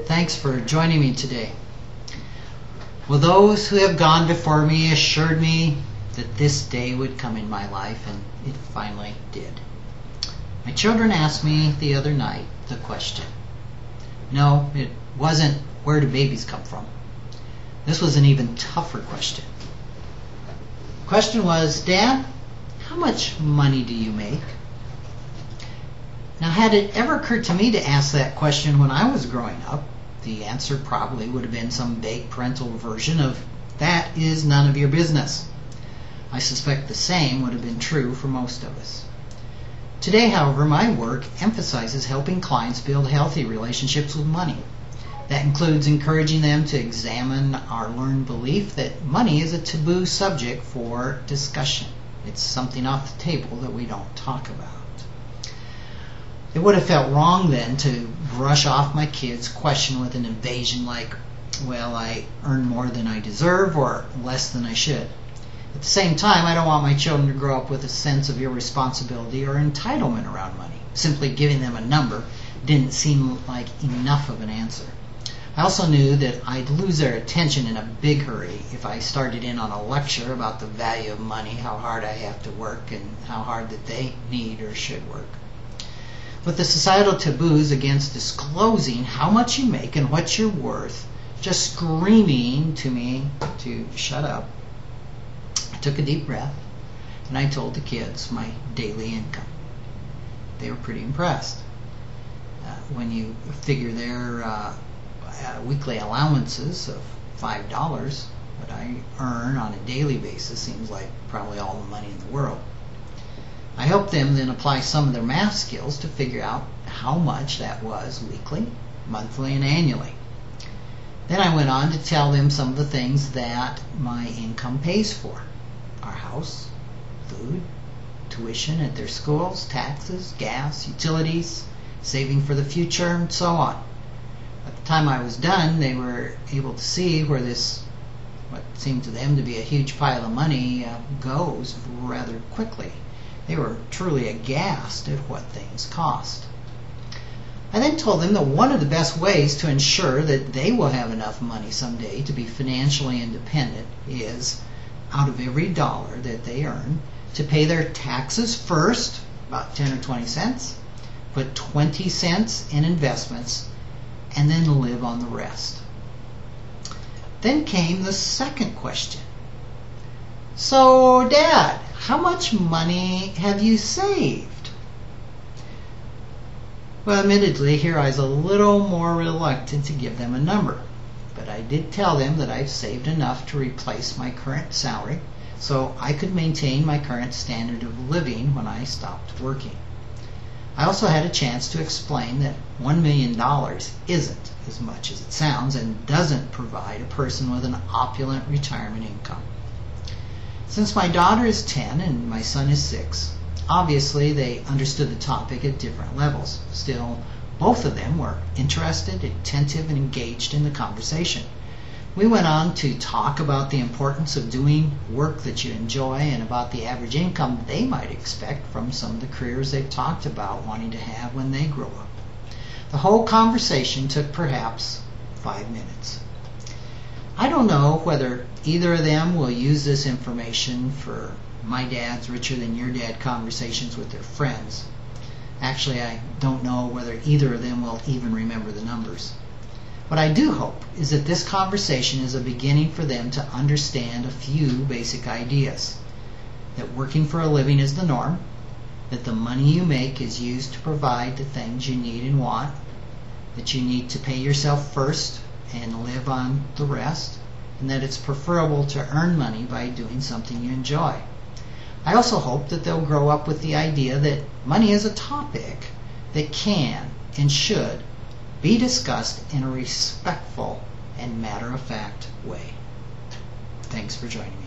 Thanks for joining me today. Well, those who have gone before me assured me that this day would come in my life, and it finally did. My children asked me the other night the question. No, it wasn't where do babies come from. This was an even tougher question. The question was, Dad, how much money do you make? Now, had it ever occurred to me to ask that question when I was growing up, the answer probably would have been some vague parental version of, that is none of your business. I suspect the same would have been true for most of us. Today, however, my work emphasizes helping clients build healthy relationships with money. That includes encouraging them to examine our learned belief that money is a taboo subject for discussion. It's something off the table that we don't talk about. It would have felt wrong then to brush off my kids' question with an evasion like, well, I earn more than I deserve or less than I should. At the same time, I don't want my children to grow up with a sense of irresponsibility or entitlement around money. Simply giving them a number didn't seem like enough of an answer. I also knew that I'd lose their attention in a big hurry if I started in on a lecture about the value of money, how hard I have to work, and how hard that they need or should work. With the societal taboos against disclosing how much you make and what you're worth just screaming to me to shut up, I took a deep breath and I told the kids my daily income. They were pretty impressed. When you figure their weekly allowances of $5, what I earn on a daily basis seems like probably all the money in the world. I helped them then apply some of their math skills to figure out how much that was weekly, monthly, and annually. Then I went on to tell them some of the things that my income pays for. Our house, food, tuition at their schools, taxes, gas, utilities, saving for the future, and so on. At the time I was done, they were able to see where this, what seemed to them to be a huge pile of money, goes rather quickly. They were truly aghast at what things cost. I then told them that one of the best ways to ensure that they will have enough money someday to be financially independent is, out of every dollar that they earn, to pay their taxes first, about 10 or 20 cents, put 20 cents in investments, and then live on the rest. Then came the second question. So, Dad, how much money have you saved? Well, admittedly, here I was a little more reluctant to give them a number, but I did tell them that I've saved enough to replace my current salary so I could maintain my current standard of living when I stopped working. I also had a chance to explain that $1 million isn't as much as it sounds and doesn't provide a person with an opulent retirement income. Since my daughter is 10 and my son is 6, obviously they understood the topic at different levels. Still, both of them were interested, attentive, and engaged in the conversation. We went on to talk about the importance of doing work that you enjoy and about the average income they might expect from some of the careers they've talked about wanting to have when they grow up. The whole conversation took perhaps 5 minutes. I don't know whether either of them will use this information for my dad's richer than your dad conversations with their friends. Actually, I don't know whether either of them will even remember the numbers. What I do hope is that this conversation is a beginning for them to understand a few basic ideas. That working for a living is the norm, that the money you make is used to provide the things you need and want, that you need to pay yourself first and live on the rest, and that it's preferable to earn money by doing something you enjoy. I also hope that they'll grow up with the idea that money is a topic that can and should be discussed in a respectful and matter-of-fact way. Thanks for joining me.